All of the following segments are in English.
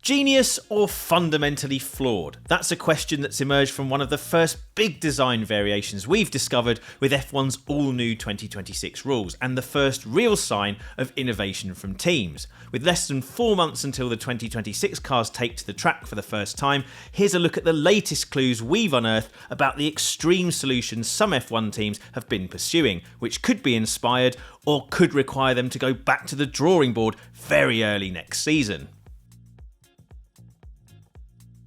Genius or fundamentally flawed? That's a question that's emerged from one of the first big design variations we've discovered with F1's all-new 2026 rules, and the first real sign of innovation from teams. With less than 4 months until the 2026 cars take to the track for the first time, here's a look at the latest clues we've unearthed about the extreme solutions some F1 teams have been pursuing, which could be inspired or could require them to go back to the drawing board very early next season.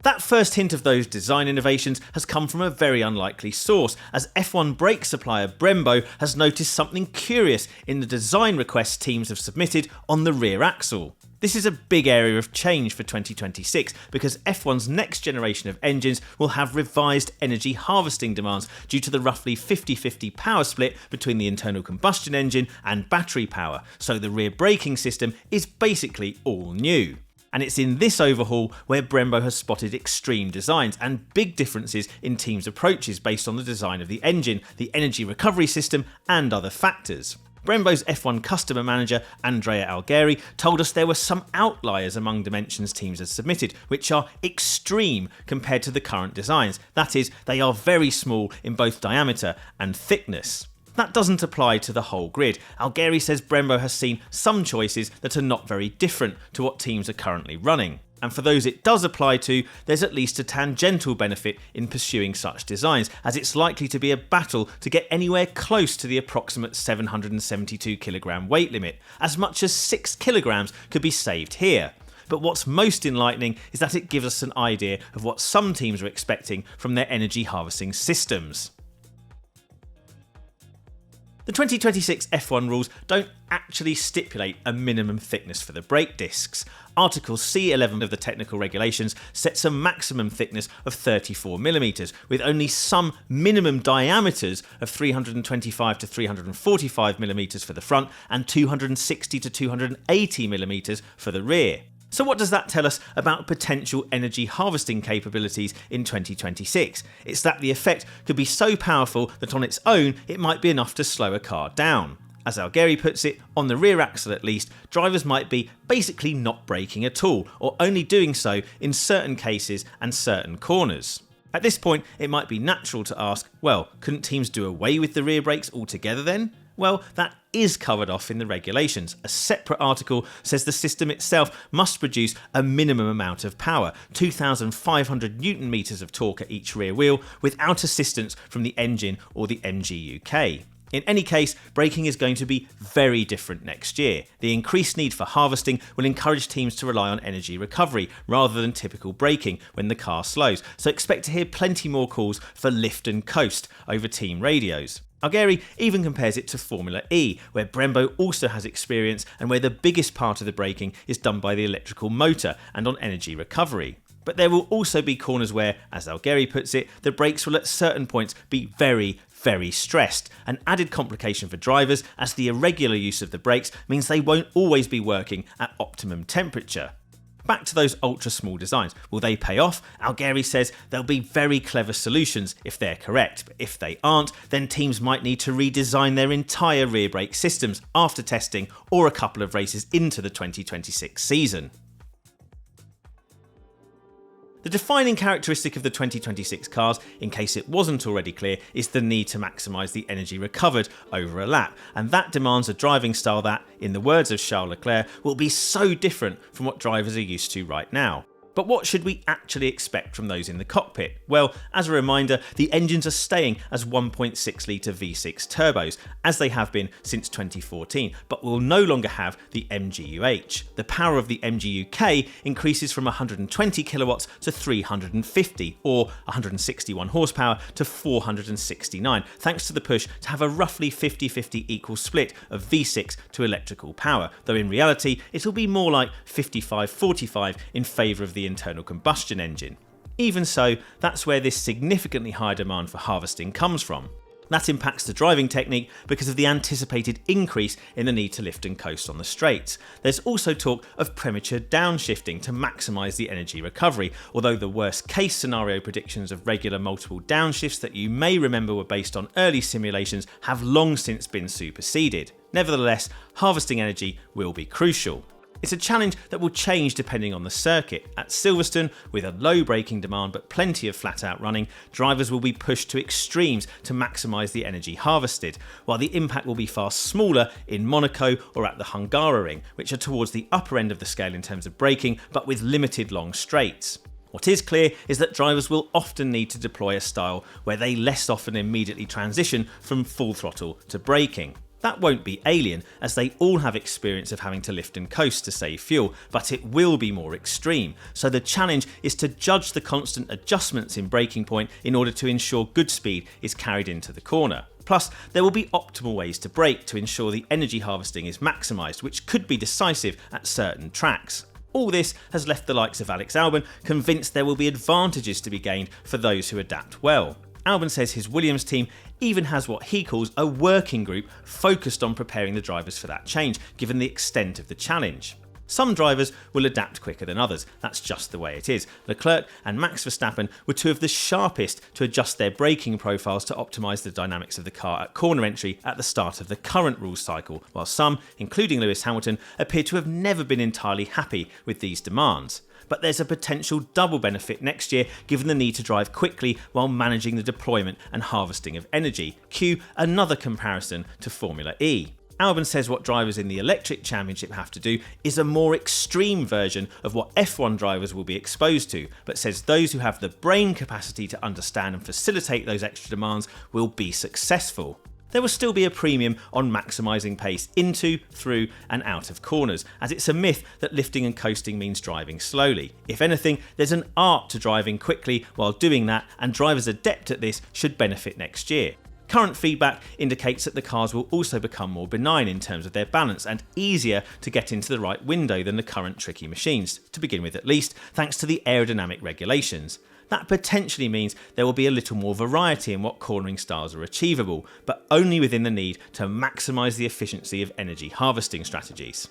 That first hint of those design innovations has come from a very unlikely source, as F1 brake supplier Brembo has noticed something curious in the design requests teams have submitted on the rear axle. This is a big area of change for 2026 because F1's next generation of engines will have revised energy harvesting demands due to the roughly 50-50 power split between the internal combustion engine and battery power, so the rear braking system is basically all new. And it's in this overhaul where Brembo has spotted extreme designs and big differences in teams' approaches based on the design of the engine, the energy recovery system, and other factors. Brembo's F1 customer manager Andrea Algeri told us there were some outliers among dimensions teams had submitted, which are extreme compared to the current designs. That is, they are very small in both diameter and thickness. That doesn't apply to the whole grid. Algeri says Brembo has seen some choices that are not very different to what teams are currently running. And for those it does apply to, there's at least a tangential benefit in pursuing such designs, as it's likely to be a battle to get anywhere close to the approximate 772 kilogram weight limit. As much as 6 kilograms could be saved here. But what's most enlightening is that it gives us an idea of what some teams are expecting from their energy harvesting systems. The 2026 F1 rules don't actually stipulate a minimum thickness for the brake discs. Article C11 of the technical regulations sets a maximum thickness of 34mm, with only some minimum diameters of 325 to 345mm for the front and 260 to 280mm for the rear. So what does that tell us about potential energy harvesting capabilities in 2026? It's that the effect could be so powerful that on its own it might be enough to slow a car down. As Algeri puts it, on the rear axle at least, drivers might be basically not braking at all, or only doing so in certain cases and certain corners. At this point, it might be natural to ask, well, couldn't teams do away with the rear brakes altogether then? Well, that is covered off in the regulations. A separate article says the system itself must produce a minimum amount of power, 2,500 newton meters of torque at each rear wheel, without assistance from the engine or the MGU-K. In any case, braking is going to be very different next year. The increased need for harvesting will encourage teams to rely on energy recovery rather than typical braking when the car slows, so expect to hear plenty more calls for lift and coast over team radios. Algeri even compares it to Formula E, where Brembo also has experience and where the biggest part of the braking is done by the electrical motor and on energy recovery. But there will also be corners where, as Algeri puts it, the brakes will at certain points be very stressed, an added complication for drivers as the irregular use of the brakes means they won't always be working at optimum temperature. Back to those ultra small designs. Will they pay off? Algeri says there'll be very clever solutions if they're correct, but if they aren't, then teams might need to redesign their entire rear brake systems after testing or a couple of races into the 2026 season. The defining characteristic of the 2026 cars, in case it wasn't already clear, is the need to maximise the energy recovered over a lap, and that demands a driving style that, in the words of Charles Leclerc, will be so different from what drivers are used to right now. But what should we actually expect from those in the cockpit? Well, as a reminder, the engines are staying as 1.6 litre V6 turbos, as they have been since 2014, but will no longer have the MGU-H. The power of the MGU-K increases from 120 kilowatts to 350, or 161 horsepower to 469, thanks to the push to have a roughly 50-50 equal split of V6 to electrical power, though in reality it'll be more like 55-45 in favour of the internal combustion engine. Even so, that's where this significantly higher demand for harvesting comes from. That impacts the driving technique because of the anticipated increase in the need to lift and coast on the straights. There's also talk of premature downshifting to maximise the energy recovery, although the worst case scenario predictions of regular multiple downshifts that you may remember were based on early simulations have long since been superseded. Nevertheless, harvesting energy will be crucial. It's a challenge that will change depending on the circuit. At Silverstone, with a low braking demand but plenty of flat-out running, drivers will be pushed to extremes to maximise the energy harvested, while the impact will be far smaller in Monaco or at the Hungaroring, which are towards the upper end of the scale in terms of braking, but with limited long straights. What is clear is that drivers will often need to deploy a style where they less often immediately transition from full throttle to braking. That won't be alien, as they all have experience of having to lift and coast to save fuel, but it will be more extreme. So the challenge is to judge the constant adjustments in braking point in order to ensure good speed is carried into the corner. Plus, there will be optimal ways to brake to ensure the energy harvesting is maximised, which could be decisive at certain tracks. All this has left the likes of Alex Albon convinced there will be advantages to be gained for those who adapt well. Albon says his Williams team even has what he calls a working group focused on preparing the drivers for that change, given the extent of the challenge. Some drivers will adapt quicker than others, that's just the way it is. Leclerc and Max Verstappen were two of the sharpest to adjust their braking profiles to optimise the dynamics of the car at corner entry at the start of the current rules cycle, while some, including Lewis Hamilton, appear to have never been entirely happy with these demands. But there's a potential double benefit next year given the need to drive quickly while managing the deployment and harvesting of energy. Cue another comparison to Formula E. Albon says what drivers in the electric championship have to do is a more extreme version of what F1 drivers will be exposed to, but says those who have the brain capacity to understand and facilitate those extra demands will be successful. There will still be a premium on maximising pace into, through and out of corners, as it's a myth that lifting and coasting means driving slowly. If anything, there's an art to driving quickly while doing that, and drivers adept at this should benefit next year. Current feedback indicates that the cars will also become more benign in terms of their balance and easier to get into the right window than the current tricky machines, to begin with at least, thanks to the aerodynamic regulations. That potentially means there will be a little more variety in what cornering styles are achievable, but only within the need to maximise the efficiency of energy harvesting strategies.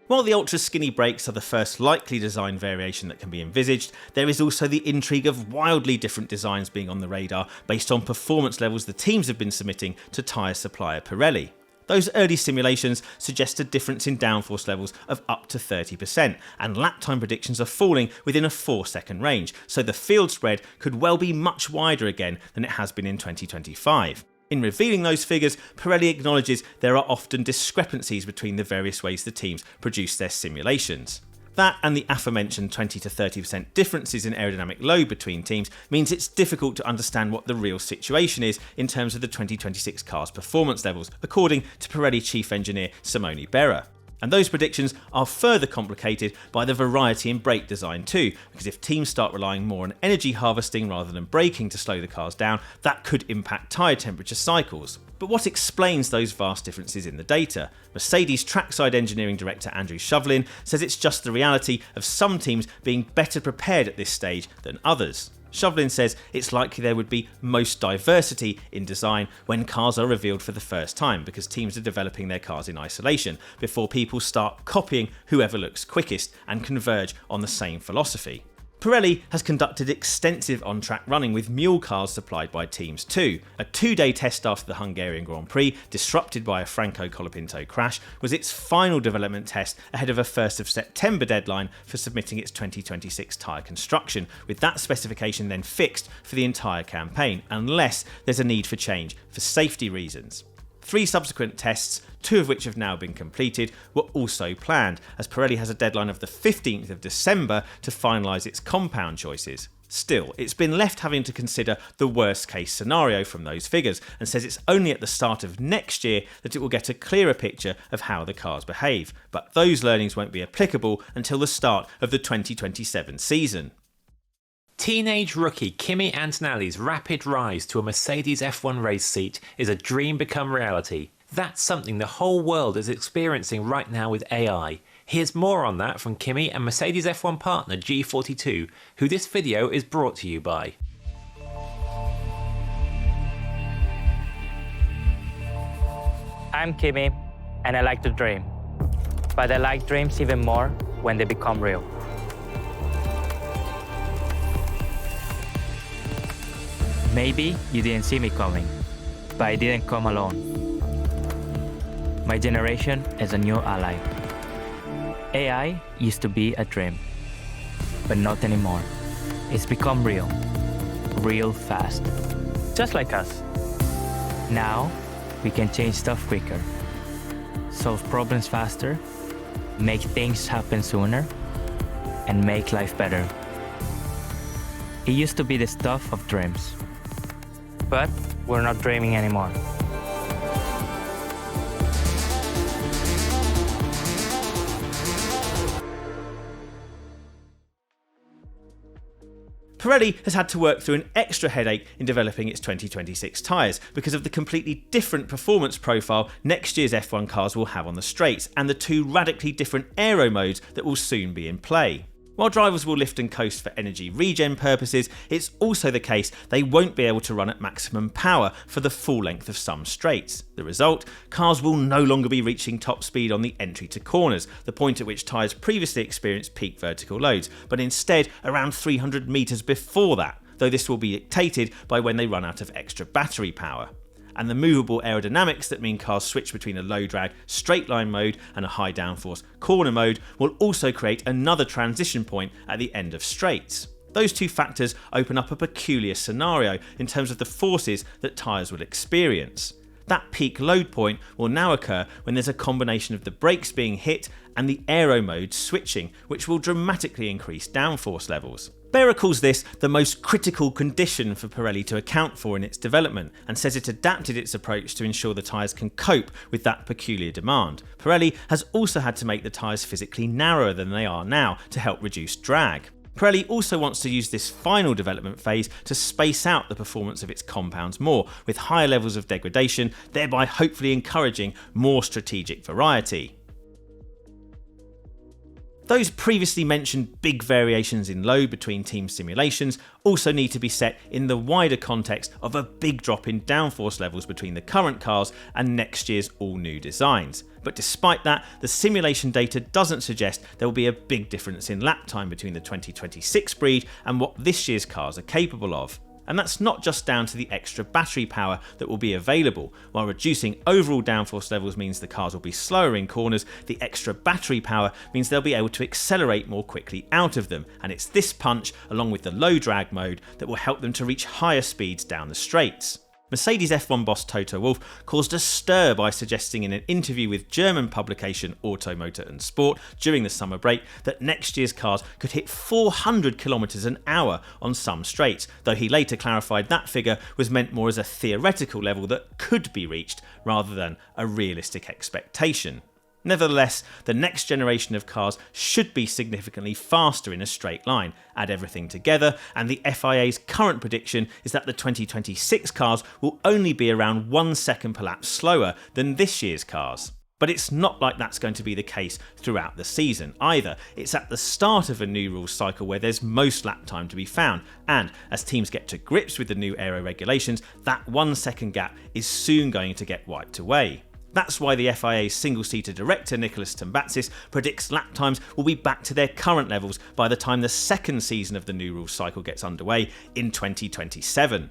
While the ultra-skinny brakes are the first likely design variation that can be envisaged, there is also the intrigue of wildly different designs being on the radar based on performance levels the teams have been submitting to tyre supplier Pirelli. Those early simulations suggest a difference in downforce levels of up to 30%, and lap time predictions are falling within a 4-second range, so the field spread could well be much wider again than it has been in 2025. In revealing those figures, Pirelli acknowledges there are often discrepancies between the various ways the teams produce their simulations. That and the aforementioned 20 to 30% differences in aerodynamic load between teams means it's difficult to understand what the real situation is in terms of the 2026 car's performance levels, according to Pirelli chief engineer Simone Berra. And those predictions are further complicated by the variety in brake design too, because if teams start relying more on energy harvesting rather than braking to slow the cars down, that could impact tyre temperature cycles. But what explains those vast differences in the data? Mercedes trackside engineering director Andrew Shovlin says it's just the reality of some teams being better prepared at this stage than others. Shovlin says it's likely there would be most diversity in design when cars are revealed for the first time, because teams are developing their cars in isolation before people start copying whoever looks quickest and converge on the same philosophy. Pirelli has conducted extensive on-track running with mule cars supplied by teams too. A 2-day test after the Hungarian Grand Prix, disrupted by a Franco Colapinto crash, was its final development test ahead of a 1st of September deadline for submitting its 2026 tyre construction, with that specification then fixed for the entire campaign, unless there's a need for change for safety reasons. 3 subsequent tests, 2 of which have now been completed, were also planned, as Pirelli has a deadline of the 15th of December to finalise its compound choices. Still, it's been left having to consider the worst case scenario from those figures, and says it's only at the start of next year that it will get a clearer picture of how the cars behave, but those learnings won't be applicable until the start of the 2027 season. Teenage rookie Kimi Antonelli's rapid rise to a Mercedes F1 race seat is a dream become reality. That's something the whole world is experiencing right now with AI. Here's more on that from Kimi and Mercedes F1 partner G42, who this video is brought to you by. I'm Kimi, and I like to dream. But I like dreams even more when they become real. Maybe you didn't see me coming, but I didn't come alone. My generation is a new ally. AI used to be a dream, but not anymore. It's become real fast, just like us. Now, we can change stuff quicker, solve problems faster, make things happen sooner, and make life better. It used to be the stuff of dreams, but we're not dreaming anymore. Pirelli has had to work through an extra headache in developing its 2026 tyres because of the completely different performance profile next year's F1 cars will have on the straights and the two radically different aero modes that will soon be in play. While drivers will lift and coast for energy regen purposes, it's also the case they won't be able to run at maximum power for the full length of some straights. The result, cars will no longer be reaching top speed on the entry to corners, the point at which tyres previously experienced peak vertical loads, but instead around 300 metres before that, though this will be dictated by when they run out of extra battery power. And the movable aerodynamics that mean cars switch between a low drag straight line mode and a high downforce corner mode will also create another transition point at the end of straights. Those two factors open up a peculiar scenario in terms of the forces that tyres will experience. That peak load point will now occur when there's a combination of the brakes being hit and the aero mode switching, which will dramatically increase downforce levels. Bearer calls this the most critical condition for Pirelli to account for in its development and says it adapted its approach to ensure the tyres can cope with that peculiar demand. Pirelli has also had to make the tyres physically narrower than they are now to help reduce drag. Pirelli also wants to use this final development phase to space out the performance of its compounds more, with higher levels of degradation, thereby hopefully encouraging more strategic variety. Those previously mentioned big variations in load between team simulations also need to be set in the wider context of a big drop in downforce levels between the current cars and next year's all-new designs. But despite that, the simulation data doesn't suggest there will be a big difference in lap time between the 2026 breed and what this year's cars are capable of. And that's not just down to the extra battery power that will be available. While reducing overall downforce levels means the cars will be slower in corners, the extra battery power means they'll be able to accelerate more quickly out of them, and it's this punch, along with the low drag mode, that will help them to reach higher speeds down the straights. Mercedes F1 boss Toto Wolff caused a stir by suggesting in an interview with German publication Auto, Motor and Sport during the summer break that next year's cars could hit 400 km an hour on some straights, though he later clarified that figure was meant more as a theoretical level that could be reached rather than a realistic expectation. Nevertheless, the next generation of cars should be significantly faster in a straight line. Add everything together, and the FIA's current prediction is that the 2026 cars will only be around 1 second per lap slower than this year's cars. But it's not like that's going to be the case throughout the season either. It's at the start of a new rules cycle where there's most lap time to be found, and as teams get to grips with the new aero regulations, that 1 second gap is soon going to get wiped away. That's why the FIA's single-seater director Nicholas Tambatsis predicts lap times will be back to their current levels by the time the second season of the new rules cycle gets underway in 2027.